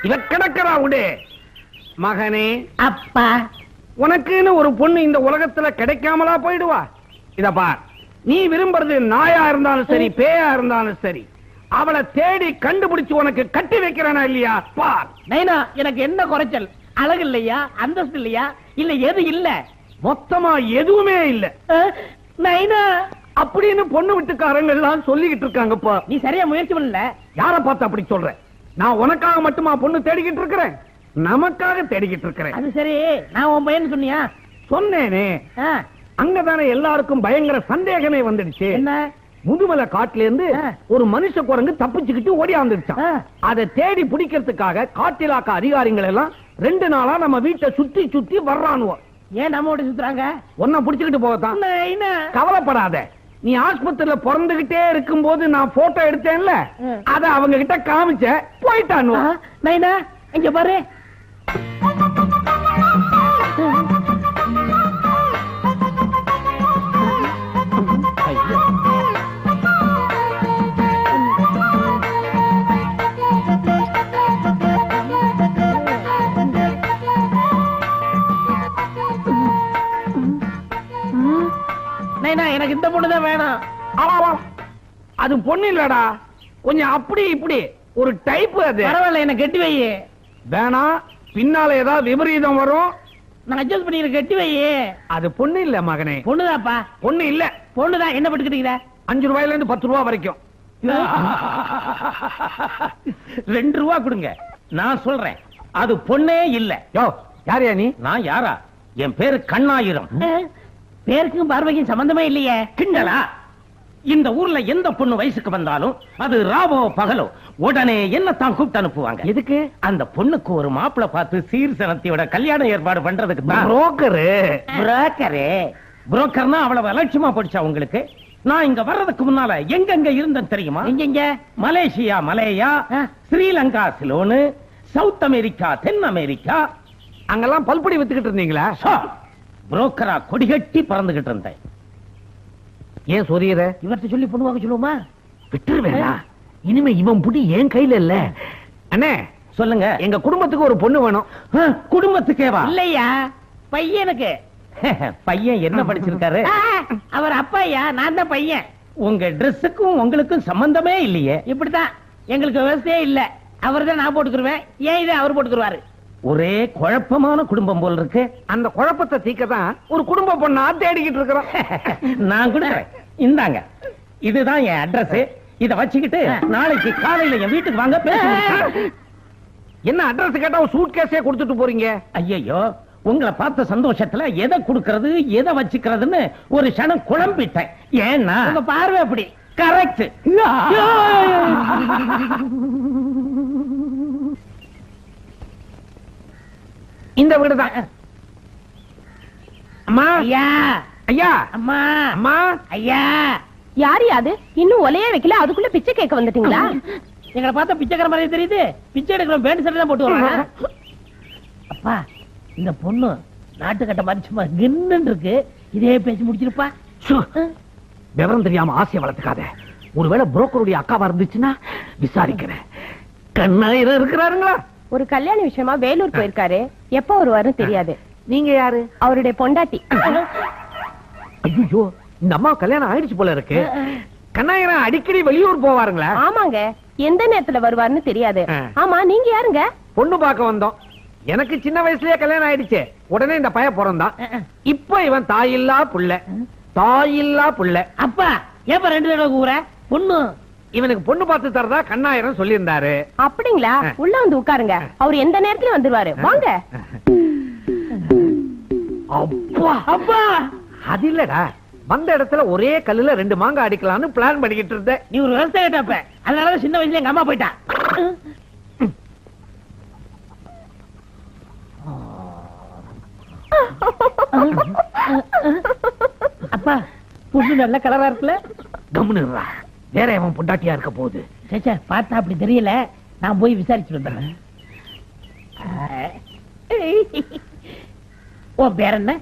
இவ கிடக்கிறா உடே மகனே. அப்பா, உனக்குன்னு ஒரு பொண்ணு இந்த உலகத்துல கிடைக்காமலா போயிடுவா? இத பார், நீ விரும்புறது நாயா இருந்தாலும் சரி, பேயா இருந்தாலும் சரி, அவளை தேடி கண்டுபிடிச்சு உனக்கு கட்டி வைக்கிறானா இல்லையா பார். நைனா, எனக்கு என்ன குறைச்சல்? அழகு இல்லையா, அந்தஸ்து இல்லையா, இல்ல எது இல்ல? மொத்தமா எதுவுமே இல்ல நைனா அப்படின்னு பொண்ணு வீட்டுக்காரங்க எல்லாம் சொல்லிக்கிட்டு இருக்காங்கப்பா. நீ சரியா முயற்சி பண்ணல. யார பார்த்து அப்படி சொல்ற? நான் உனக்காக மட்டுமா பொண்ணு தேடிக்கிட்டு இருக்கிறேன்? நமக்காக தேடிக்கிட்டு இருக்கிறேன். அது சரி, நான் உன் பையன் சொன்னியா? சொன்னேனே. அங்கதானே எல்லாருக்கும் பயங்கர சந்தேகமே வந்துடுச்சு. என்ன? முதுமலை காட்டுல இருந்து ஒரு மனுஷ குரங்கு தப்பிச்சுக்கிட்டு ஓடியாந்துருச்சான். அதை தேடி பிடிக்கிறதுக்காக காட்டிலாக்க அதிகாரிகள் எல்லாம் 2 நாளா நம்ம வீட்டை சுத்தி சுத்தி வர்றானுவோ. ஏன் நம்ம ஓடி சுத்துறாங்க? ஒன்ன புடிச்சுக்கிட்டு போகத்தான். கவலைப்படாத, நீ ஆஸ்பத்திரியில பிறந்துகிட்டே இருக்கும் போது நான் போட்டோ எடுத்தேன்ல, அத அவங்க கிட்ட காமிச்ச போயிட்டானு. நைனா, இங்க பாரு. நைனா, எனக்கு இந்த பொண்ணுதான் வேணும். அது பொண்ணு இல்லடா, கொஞ்சம் அப்படி இப்படி ஒரு டைப். அது பரவாயில்ல, என்ன கெட்டி வை. வேணாம், பின்னால ஏதாவது விபரீதம் வரும். நான் அட்ஜஸ்ட் பண்ணி கெட்டி வை. அது பொண்ணு இல்ல மகனே. பொண்ணுதாப்பா. பொண்ணு இல்ல, பொண்ணுதான். என்ன பட்டுக்கிட்டீங்க? 5 ரூபாயில இருந்து 10 ரூபா வரைக்கும். 2 ரூபா கொடுங்க, நான் சொல்றேன். அது பொண்ணே இல்ல. யோ, யாரையா நீ? நான் யாரா? என் பேரு கண்ணாயிரம். பேருக்கும் பார்வைக்கும் சம்பந்தமே இல்லையே. கிண்டலா? இந்த ஊர்ல எந்த பொண்ணு வயசுக்கு வந்தாலும் அது ராவோ பகலோ உடனே என்னத்தான் கூப்பிட்டு அனுப்புவாங்க. எதுக்கு? அந்த பொண்ணுக்கு ஒரு மாப்பிளை பார்த்து சீர்சனத்தியோட கல்யாணம் ஏற்பாடு பண்றதுக்கு தான். புரோக்கரு. புரோக்கர்னா அவ்வளவு அலட்சியமா போடுச்சா உங்களுக்கு? நான் இங்க வர்றதுக்கு முன்னால எங்கெங்க இருந்தேன் தெரியுமா? எங்க? Malaysia Malaya, Sri Lanka Ceylon, south America தென் அமெரிக்கா, அங்கெல்லாம் பல்படி வித்துக்கிட்டு இருந்தீங்களா? புரோக்கரா கொடிகட்டி பறந்துகிட்டு இருந்தேன். ஏன் சொரியற? இவர்கிட்ட சொல்லி பொண்ணுவாங்க சொல்லுவோமா? விட்டுருவேடா, இனிமே இவன் புடி என் கையில இல்ல. அண்ணே சொல்லுங்க. எங்க குடும்பத்துக்கு ஒரு பொண்ணு வேணும். குடும்பத்துக்கேவா? இல்லையா, பையனுக்கு. பையன் என்ன படிச்சிருக்காரு? அவர் அப்பாயா, நான் தான் பையன். உங்க ட்ரெஸ்ஸுக்கும் உங்களுக்கும் சம்பந்தமே இல்லையே. இப்படித்தான், எங்களுக்கு விவசாயே இல்ல. அவர் தான் நான் போட்டுக்குருவேன், ஏன் இதை அவர் போட்டுக்குருவாரு. ஒரே குழப்பமான குடும்பம் போல் இருக்கு. அந்த குழப்பத்தை தீக்கதான் ஒரு குடும்ப பொண்ணா தேடிக்கிட்டு இருக்கிறோம். நான் கொடுக்கிறேன், இந்தாங்க. இதுதான் என் அட்ரஸ். இத வச்சுக்கிட்டு நாளைக்கு காலையில என் வீட்டுக்கு வாங்க. என்ன அட்ரஸ் கேட்டா சூட் கேஸே கொடுத்துட்டு போறீங்க? ஐயோ, உங்களை பார்த்த சந்தோஷத்துல எதை கொடுக்கறது எதை வச்சுக்கிறதுன்னு ஒரு க்ஷணம் குழம்பிட்டேன். ஏன்னா உங்க பார்வை அப்படி. கரெக்ட். இந்த வீடுதான். அம்மா, ஐயா, ஐயா, அம்மா, அம்மா, ஐயா. யாரு அது? இன்னும் ஒலையே வைக்கல, அதுக்குள்ள பிச்சை கேட்க வந்துட்டீங்களா? எங்களை பார்த்தா பிச்சைக்கார மாதிரி தெரியுது. பிச்சை எடுக்கிறோம், பேண்ட் சட்டை தான் போட்டு வராங்க. அப்பா, இந்த பொண்ணு நாட்டுக்கட்ட மாதிரி சும்மா கின்னு இருக்கு. இதே பேசி முடிச்சிருப்பா. விவரம் தெரியாம ஆசையை வளர்த்துக்காத. ஒருவேளை புரோக்கருடைய அக்காவா இருந்துச்சுன்னா விசாரிக்கிறேன். கண்ணாயிரம் இருக்கிறாருங்களா? ஒரு கல்யாண விஷயமா வேலூர் போயிருக்காரு. எப்ப வருவாருன்னு தெரியாது. நீங்க யாரு? அவருடைய பொண்டாட்டி. ஐயோ, இந்த அம்மா கல்யாணம் ஆயிடுச்சு போல இருக்கு. கண்ணாயிரம் அடிக்கடி வெளியூர் போவாருங்களா? ஆமாங்க, எந்த நேரத்துல வருவாருன்னு தெரியாது. ஆமா, நீங்க யாருங்க? பொண்ணு பார்க்க வந்தோம். எனக்கு சின்ன வயசுலயே கல்யாணம் ஆயிடுச்சு. உடனே இந்த பையன் பிறந்தான். இப்ப இவன் தாயில்லா புள்ள. தாயில்லா புள்ள. அப்பா, ஏப்பா 2 தடவை கூற? பொண்ணு இவனுக்கு பொண்ணு பார்த்து தரதா கண்ணாயிரம் சொல்லி இருந்தாரு. அப்படிங்களா? உள்ள வந்து உட்காருங்க, அவர் எந்த நேரத்திலும் வந்துருவாரு. வாங்க. அப்பா, அப்பா, அது இல்லடா, வந்த இடத்துல ஒரே கல்லுல 2 மாங்காய் அடிக்கலாம்னு பிளான் பண்ணிக்கிட்டு இருந்த. நீ ஒரு விவசாயிட்டப்ப, அதனாலதான் சின்ன வயசுல எங்க அம்மா போயிட்டா. அப்பா பொண்ணு நல்ல கலரா இருக்குல்ல? கம்முனுறா, வேற அவன் பொண்டாட்டியா இருக்க போகுது. சேச்சா பார்த்தா அப்படி தெரியல, நான் போய் விசாரிச்சுட்டு வந்துடுறேன். உன் பேர் என்ன?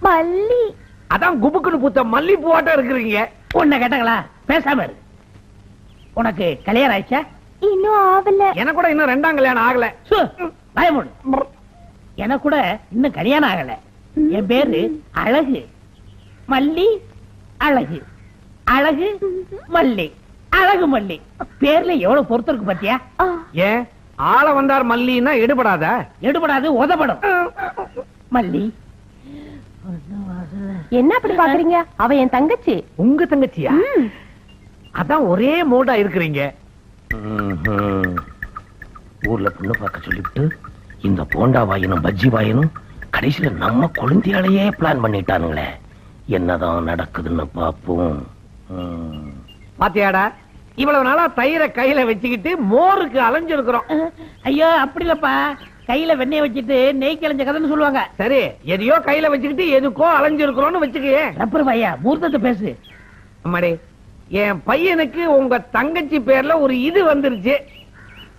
மல்லி. அதான் குபுக்குன்னு பூத்த மல்லி பூவாட்டம் இருக்கிறீங்க. உன்னை கேட்டாங்களா? பேசாம இரு. உனக்கு கல்யாணம் ஆயிடுச்சா? இன்னும் ஆவல. எனக்கு கூட இன்னும் 2ஆம் கல்யாணம் ஆகல. பயமுடு. எனக்கு கூட இன்னும் கல்யாணம் ஆகல. என் பேரு அழகு. மல்லி அழகு. அழகு மல்லி. அழகு மல்லி. பேர்ல எவ்வளவு பொறுத்து இருக்கு பாத்தியா? ஏன் ஆள வந்தார் மல்லின்னா எடுபடாத? எடுபடாது, உதப்படும். மல்லி. என்ன அப்படி பாக்குறீங்க? அவ என் தங்கச்சி. உங்க தங்கச்சியா? அதான் ஒரே மோடா இருக்கிறீங்க. ஊர்ல பொண்ணு பார்க்க சொல்லிவிட்டு இந்த போண்டா வாயனும் பஜ்ஜி வாயனும் கடைசியில நம்ம குழந்தையாலேயே பிளான் பண்ணிட்டானுங்களே. என்னதான் நடக்குதுன்னு பாப்போம். பாத்தியாடா, இவ்வளவு நாளா தயிரை கையில வச்சுக்கிட்டு மோருக்கு அலைஞ்சிருக்கிறோம். ஐயோ அப்படி இல்லப்பா, கையில வெண்ணெய் வச்சுட்டு நெய் கிழஞ்ச கதைன்னு சொல்லுவாங்க. சரி, எதையோ கையில வச்சுக்கிட்டு எதுக்கோ அலைஞ்சிருக்கிறோம்னு வச்சுக்கே. ரப்பர் பையா, மூர்த்தத்தை பேசு. அம்மாடி, என் பையனுக்கு உங்க தங்கச்சி பேர்ல ஒரு இது வந்துருச்சு.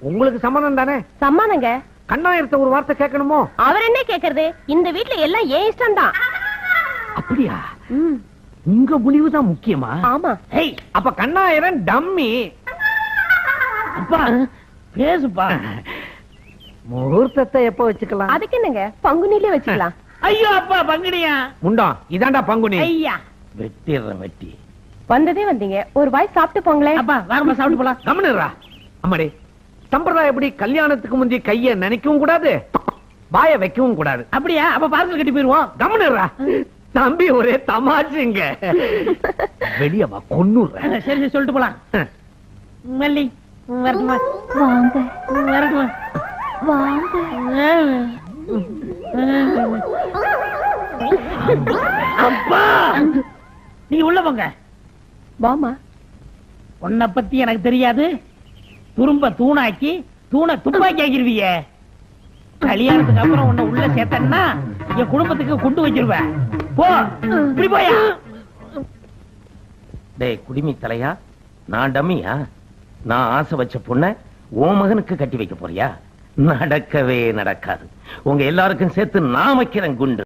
உங்களுக்கு சம்மதம் தானே? சம்மானங்க. கண்ணாயிரத்த ஒரு வார்த்தை கேட்கணுமோ? அவர் என்ன கேக்குறது? இந்த வீட்ல எல்லாம் ஏன் இஷ்டம் தான். அப்படியா? உங்க முடிவுதான் முக்கியமா? ஆமா. ஹேய், அப்ப கண்ணாயிரம் டம்மி. அப்பா பேசுப்பா. முகூர்த்தத்தை எப்ப வச்சுக்கலாம்? அதுக்கு என்னங்க, பங்குனிலே வச்சுக்கலாம். ஐயோ அப்பா, பங்குனியா? முண்டம், இதாண்டா பங்குனி. ஐயா வெட்டிடுறேன் வெட்டி. வந்ததே வந்தீங்க, ஒரு வாய் சாப்பிட்டு போங்களேன். அப்பா வாங்கம்மா சாப்பிட்டு போலாம். கம்முனுடா. அம்மாடி, சம்பிரதாயம் எப்படி? கல்யாணத்துக்கு முந்தைய கைய நினைக்கவும் கூடாது, வாய வைக்கவும் கூடாது. அப்படியா? அப்ப பார்சல் கட்டி போயிருவோம். கம்முனுடா. தம்பி ஒரே தமாச்சுங்க. வெளிய வா, கொன்னுறேன். சரி சரி, சொல்லிட்டு போலாம். மல்லி வரட்டுமா? வாங்க வரட்டுமா? வாங்க. அப்பா நீ உள்ள போங்க. வாமா. உன்னை பத்தி எனக்கு தெரியாது. துரும்ப தூணாக்கி தூணை துப்பாக்கி ஆக்கிருவிய. கல்யாணத்துக்கு அப்புறம் உன்னை உள்ள சேர்த்தன்னா என் குடும்பத்துக்கு கொண்டு வச்சிருவேன். போ, இப்படி போயா. டேய் குடிமி தலையா, நான் டம்மியா? நான் ஆசை வச்ச பொண்ண உன் மகனுக்கு கட்டி வைக்க போறியா? நடக்கவே நடக்காது. உங்க எல்லாருக்கும் சேர்த்து நான் வைக்கிறேன் குண்டு.